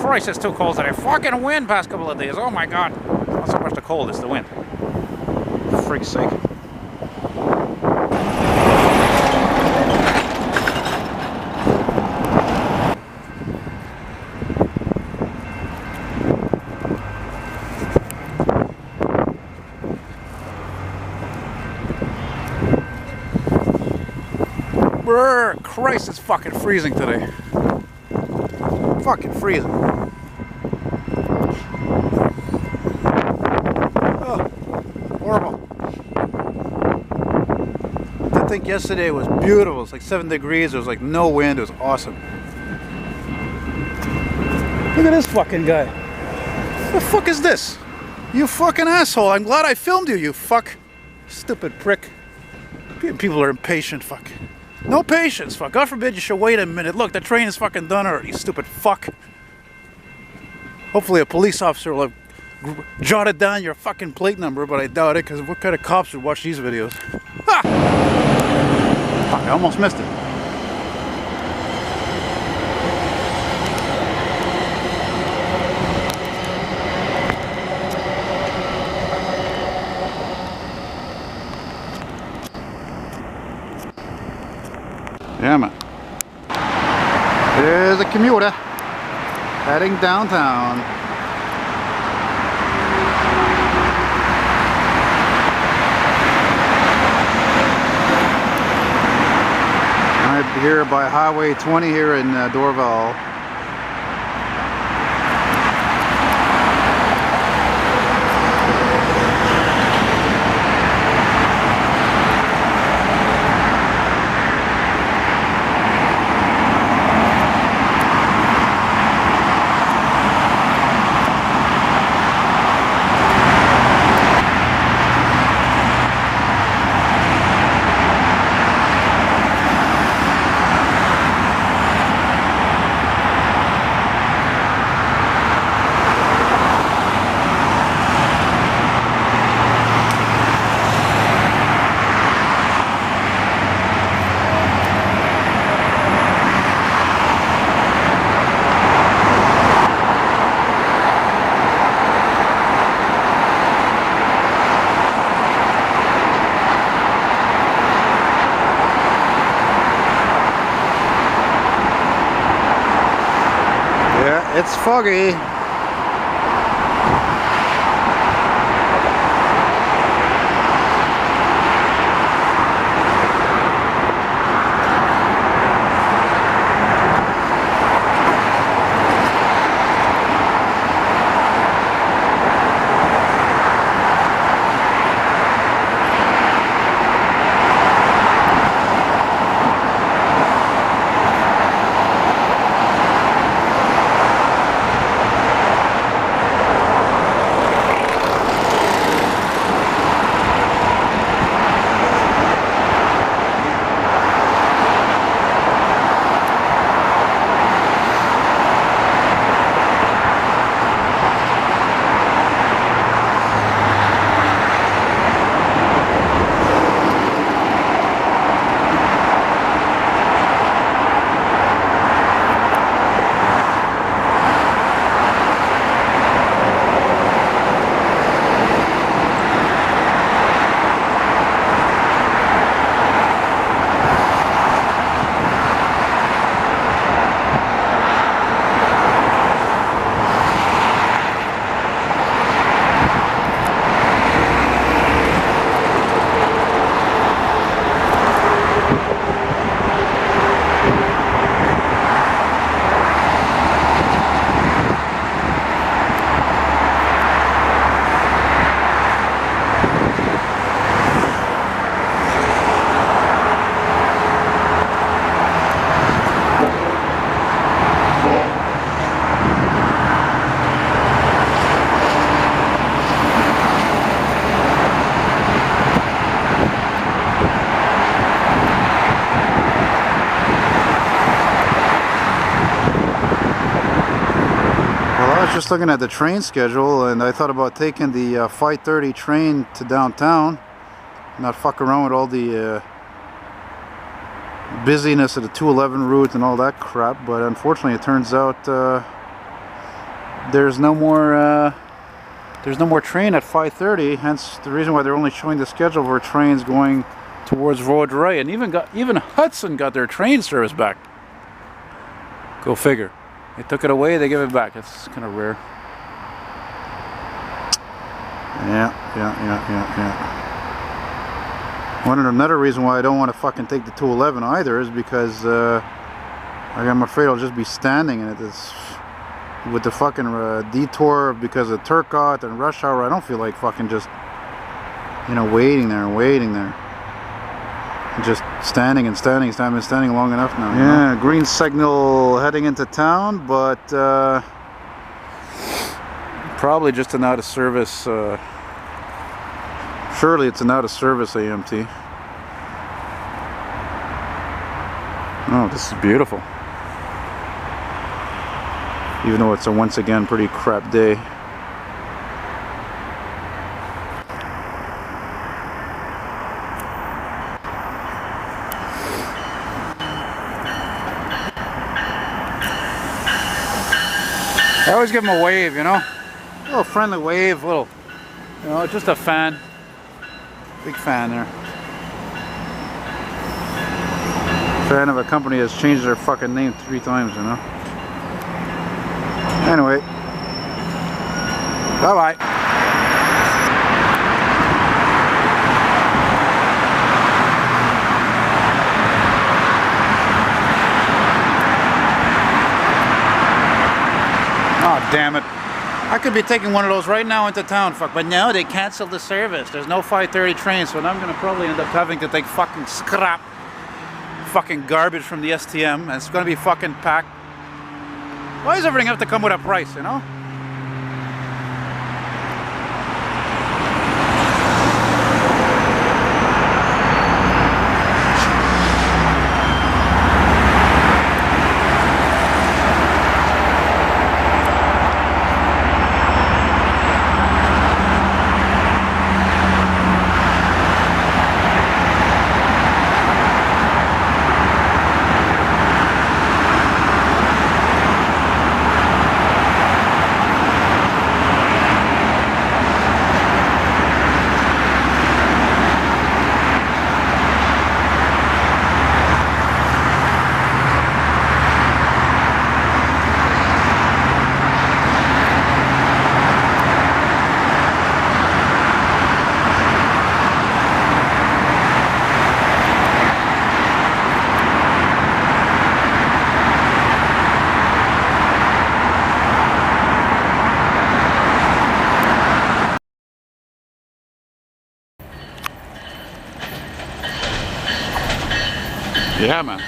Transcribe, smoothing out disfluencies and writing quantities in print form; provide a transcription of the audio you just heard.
Christ, it's too cold today. Fucking wind past couple of days. Oh my god. Not so much the cold, it's the wind. For freak's sake. Brr, Christ, it's fucking freezing today. Fucking freezing. Oh, horrible. I think yesterday was beautiful. It was like 7 degrees. There was like no wind. It was awesome. Look at this fucking guy. What the fuck is this? You fucking asshole. I'm glad I filmed you, you fuck. Stupid prick. People are impatient, fuck. No patience, fuck. God forbid you should wait a minute. Look, the train is fucking done already, you stupid fuck. Hopefully a police officer will have jotted down your fucking plate number, but I doubt it, because what kind of cops would watch these videos? Ha! Fuck, I almost missed it. Yeah, man. There's a commuter heading downtown. I'm here by Highway 20 here in Dorval. It's foggy. Just looking at the train schedule, and I thought about taking the 5:30 train to downtown, not fuck around with all the busyness of the 211 route and all that crap, but unfortunately it turns out there's no more train at 5:30. Hence the reason why they're only showing the schedule for trains going towards Vaudreuil, and even Hudson got their train service back. Go figure. They took it away, they give it back. It's kind of rare. Yeah. Another reason why I don't want to fucking take the 211 either is because I'm afraid I'll just be standing in it. It's with the fucking detour because of Turcotte and rush hour. I don't feel like fucking just, you know, waiting there. Just standing long enough now. Yeah, know? Green signal heading into town, but probably just an out of service. Surely it's an out of service AMT. Oh, this is beautiful. Even though it's a once again pretty crap day. I always give him a wave, you know? A little friendly wave, little, you know, just a fan. Big fan there. Fan of a company that's changed their fucking name 3 times, you know? Anyway. Bye-bye. Oh, damn it. I could be taking one of those right now into town, fuck, but no, they canceled the service. There's no 5:30 train, so now I'm gonna probably end up having to take fucking scrap, fucking garbage from the STM, and it's gonna be fucking packed. Why does everything have to come with a price, you know? Yeah, man.